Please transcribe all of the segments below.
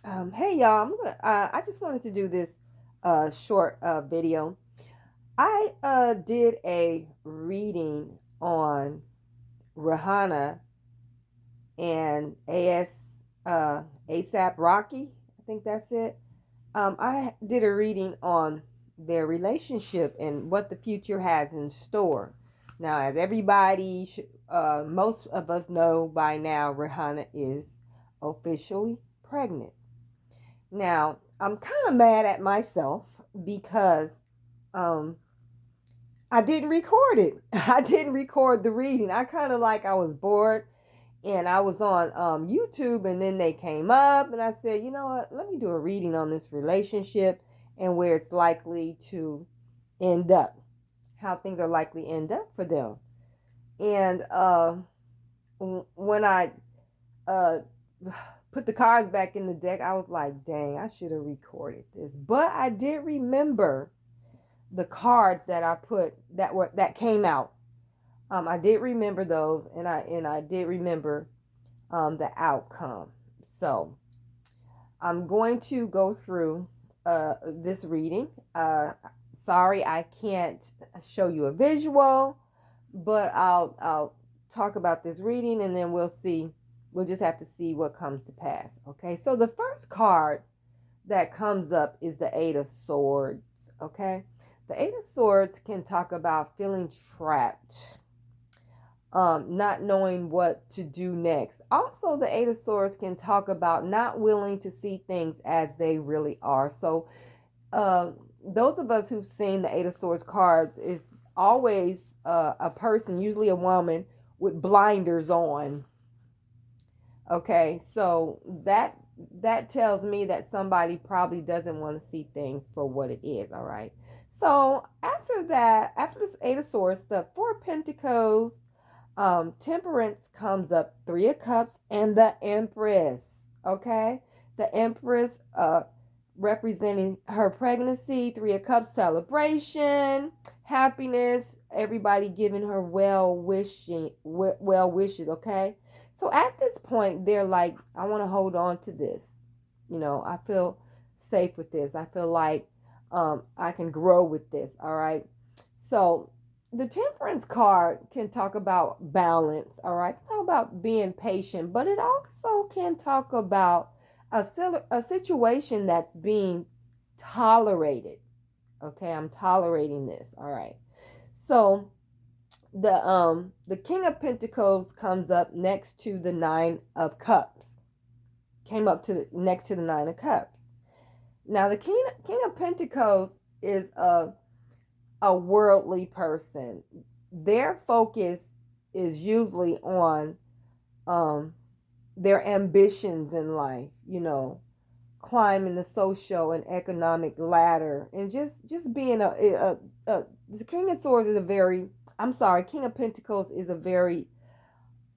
Hey y'all, I just wanted to do this short video. I did a reading on Rihanna and ASAP Rocky. I think that's it. I did a reading on their relationship and what the future has in store. Now, as most of us know by now, Rihanna is officially pregnant. Now, I'm kind of mad at myself because um, I didn't record it. I didn't record the reading. I was bored and I was on YouTube and then they came up and I said, you know what, let me do a reading on this relationship and where it's likely to end up, how things are likely to end up for them. And when I uh, put the cards back in the deck, I was like, dang, I should have recorded this. But I did remember the cards that I put that came out. I did remember those, and I did remember the outcome. So I'm going to go through this reading. Sorry, I can't show you a visual, but I'll talk about this reading, and then we'll see. We'll just have to see what comes to pass. Okay. So the first card that comes up is the Eight of Swords. Okay. The Eight of Swords can talk about feeling trapped, not knowing what to do next. Also, the Eight of Swords can talk about not willing to see things as they really are. So, uh, those of us who've seen the Eight of Swords cards is always a person, usually a woman, with blinders on. Okay, so that tells me that somebody probably doesn't want to see things for what it is. All right. So after that, after this Eight of Swords, the Four of Pentacles, Temperance comes up, Three of Cups, and the Empress. Okay, the Empress, representing her pregnancy, Three of Cups celebration, happiness, everybody giving her well wishes. Okay, so at this point, they're like, I want to hold on to this. I feel safe with this. I feel like I can grow with this. All right. So the temperance card can talk about balance. All right. Talk about being patient, but it also can talk about a situation that's being tolerated. Okay. I'm tolerating this. All right. So the King of Pentacles comes up next to the Nine of Cups. Came up to next to the Nine of Cups. Now the King of Pentacles is a worldly person. Their focus is usually on um their ambitions in life, climbing the social and economic ladder and just being the King of Swords is a very I'm sorry, King of Pentacles is a very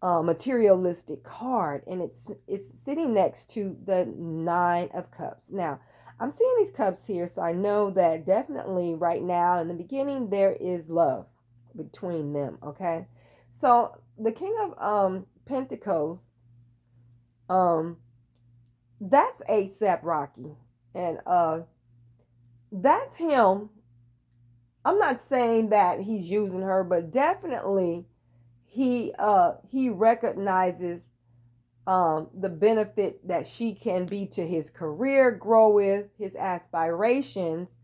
materialistic card, and it's sitting next to the Nine of Cups. Now, I'm seeing these cups here, so I know that definitely right now in the beginning there is love between them. Okay, so the King of Pentacles, um, that's ASAP Rocky, and that's him. I'm not saying that he's using her, but definitely he recognizes the benefit that she can be to his career, grow with his aspirations,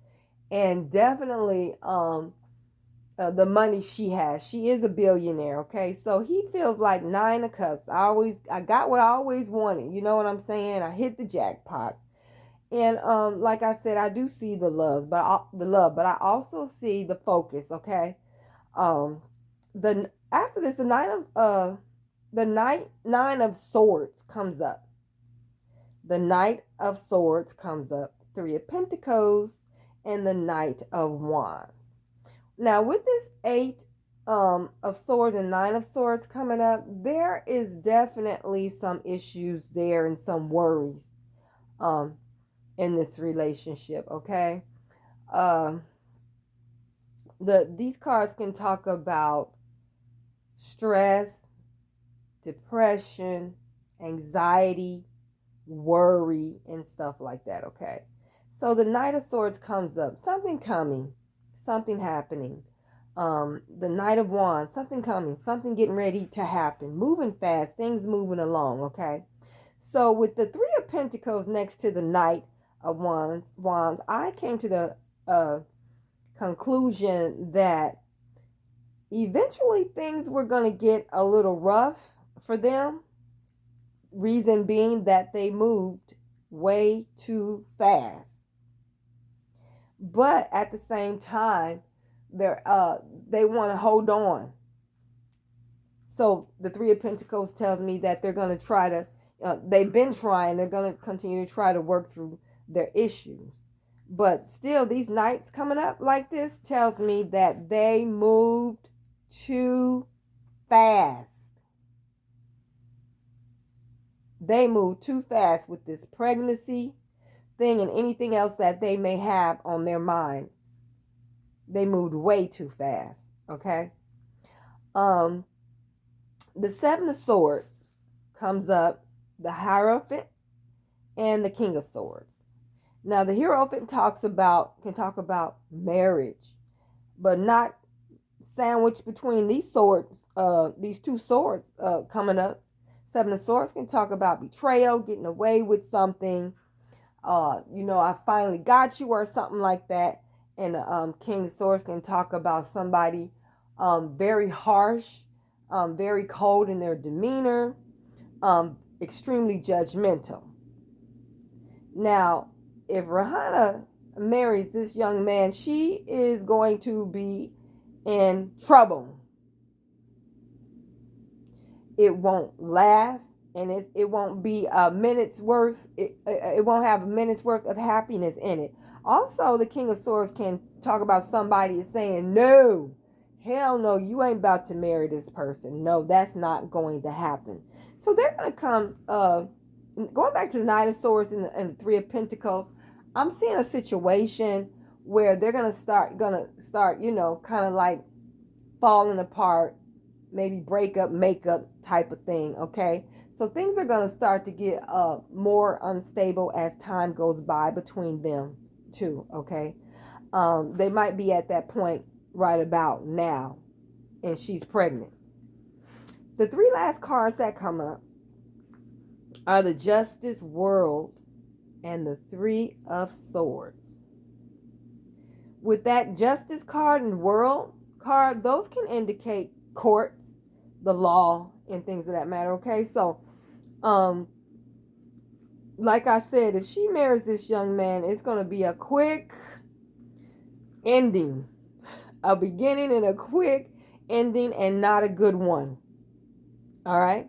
and definitely the money she has. She is a billionaire. Okay, so he feels like Nine of Cups. I got what I always wanted. You know what I'm saying? I hit the jackpot. And like I said, I do see the love, but I also see the focus. Okay, um, the after this, the nine of swords comes up. The Knight of Swords comes up, Three of Pentacles, and the Knight of Wands. Now, with this Eight of Swords and Nine of Swords coming up, there is definitely some issues there and some worries um, in this relationship. Okay, uh, these cards can talk about stress, depression, anxiety, worry and stuff like that, okay? So the Knight of Swords comes up, something coming, something happening. The Knight of Wands, something coming, something getting ready to happen, moving fast, things moving along, okay? So with the Three of Pentacles next to the Knight of Wands, I came to the conclusion that eventually things were going to get a little rough for them. Reason being that they moved way too fast. But at the same time, they want to hold on. So the Three of Pentacles tells me that they're going to try to, they've been trying, they're going to continue to try to work through their issues. But still, these nights coming up like this tells me that they moved too fast. They moved too fast with this pregnancy thing and anything else that they may have on their minds. They moved way too fast, okay? The Seven of Swords comes up, the Hierophant and the King of Swords. Now, the Hierophant can talk about marriage, but not sandwiched between these swords, these two swords coming up. Seven of Swords can talk about betrayal, getting away with something. I finally got you or something like that. And the King of Swords can talk about somebody very harsh, very cold in their demeanor, extremely judgmental. Now, if Rihanna marries this young man, she is going to be in trouble. It won't last, and it won't be a minute's worth. It won't have a minute's worth of happiness in it. Also, the King of Swords can talk about somebody saying, no, hell no, you ain't about to marry this person. No, that's not going to happen. So they're going to come, going back to the Knight of Swords and the Three of Pentacles, I'm seeing a situation where they're going to start, kind of like falling apart, maybe breakup, makeup type of thing, okay? So things are going to start to get more unstable as time goes by between them two, okay? They might be at that point right about now, and she's pregnant. The three last cards that come up are the Justice, World, and the Three of Swords. With that Justice card and World card, those can indicate courts, the law, and things of that matter, okay? So, like I said, if she marries this young man, it's going to be a quick ending. A beginning and a quick ending, and not a good one. All right?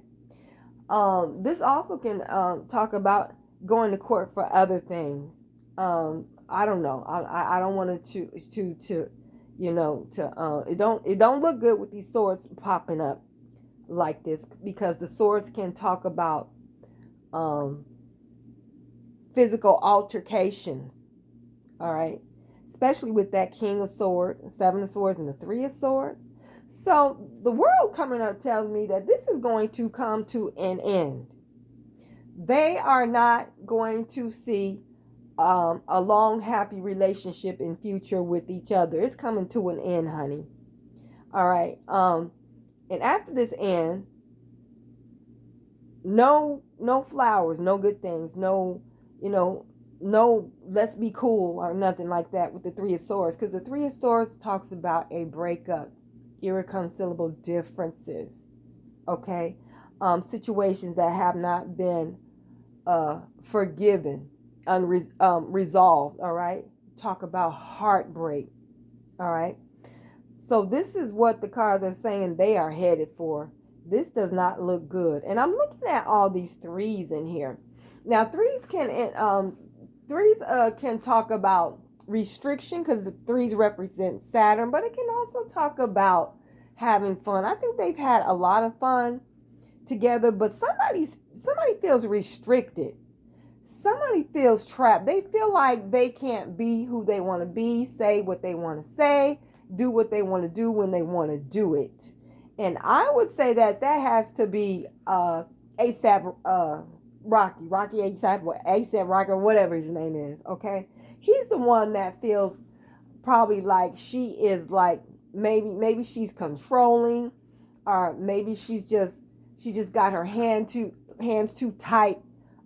This also can talk about going to court for other things. I don't know. I don't want to it don't look good with these swords popping up like this, because the swords can talk about physical altercations. All right, especially with that King of Swords, Seven of Swords, and the Three of Swords. So the World coming up tells me that this is going to come to an end. They are not going to see a long, happy relationship in future with each other. It's coming to an end, honey. All right. And after this end, no flowers, no good things, no let's be cool or nothing like that with the Three of Swords, because the Three of Swords talks about a breakup, irreconcilable differences, okay? Situations that have not been forgiven, resolved, all right? Talk about heartbreak, all right? So this is what the cards are saying they are headed for. This does not look good. And I'm looking at all these threes in here. Now, threes can talk about restriction, because the threes represent Saturn, but it can also talk about having fun. I think they've had a lot of fun together, but somebody feels restricted. Somebody feels trapped. They feel like they can't be who they want to be, say what they want to say, do what they want to do when they want to do it. And I would say that has to be ASAP Rocky ASAP Rocky, or whatever his name is, okay? He's the one that feels probably like she is like, maybe she's controlling, or maybe she just got her hands too tight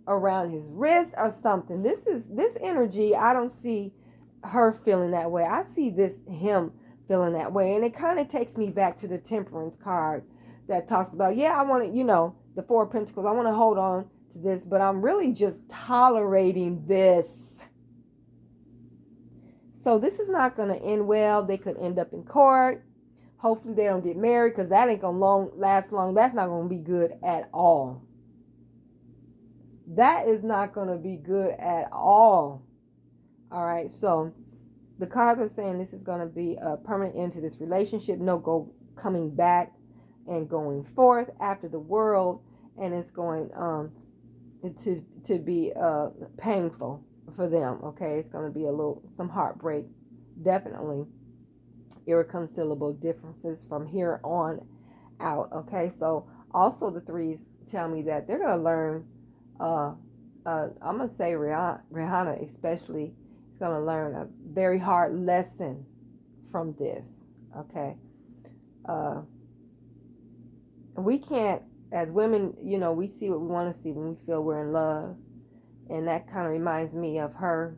around his wrist or something. This energy, I don't see her feeling that way. I see him feeling that way. And it kind of takes me back to the Temperance card that talks about, yeah, I want to, the Four of Pentacles, I want to hold on to this, but I'm really just tolerating this. So this is not going to end well. They could end up in court. Hopefully they don't get married, because that ain't going to last long. That's not going to be good at all. That is not going to be good at all. All right, so the cards are saying this is going to be a permanent end to this relationship. No coming back and going forth after the world, and it's going to be painful for them. Okay, it's going to be some heartbreak, definitely irreconcilable differences from here on out. Okay, so also the threes tell me that they're going to learn. I'm going to say Rihanna especially is going to learn a very hard lesson from this. Okay, we can't, as women, we see what we want to see when we feel we're in love. And that kind of reminds me of her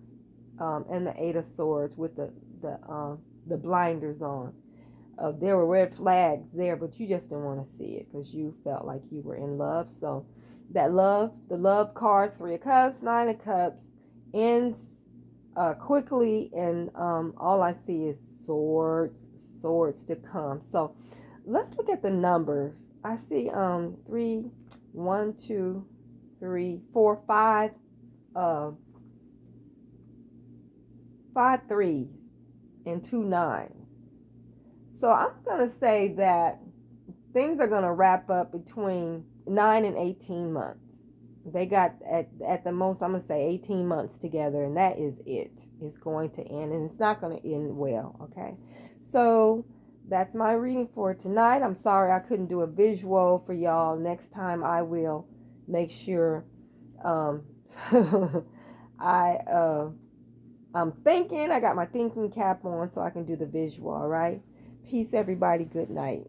and the Eight of Swords with the blinders on. There were red flags there, but you just didn't want to see it because you felt like you were in love. So the love cards, Three of Cups, Nine of Cups, ends quickly, and all I see is swords to come. So let's look at the numbers. I see 3, 1, 2, 3, 4, 5. 5 threes and 2 9s. So I'm going to say that things are going to wrap up between 9 and 18 months. They got at the most, I'm going to say 18 months together, and that is it. It's going to end, and it's not going to end well, okay? So that's my reading for tonight. I'm sorry I couldn't do a visual for y'all. Next time I will make sure I'm thinking, I got my thinking cap on so I can do the visual, all right? Peace, everybody. Good night.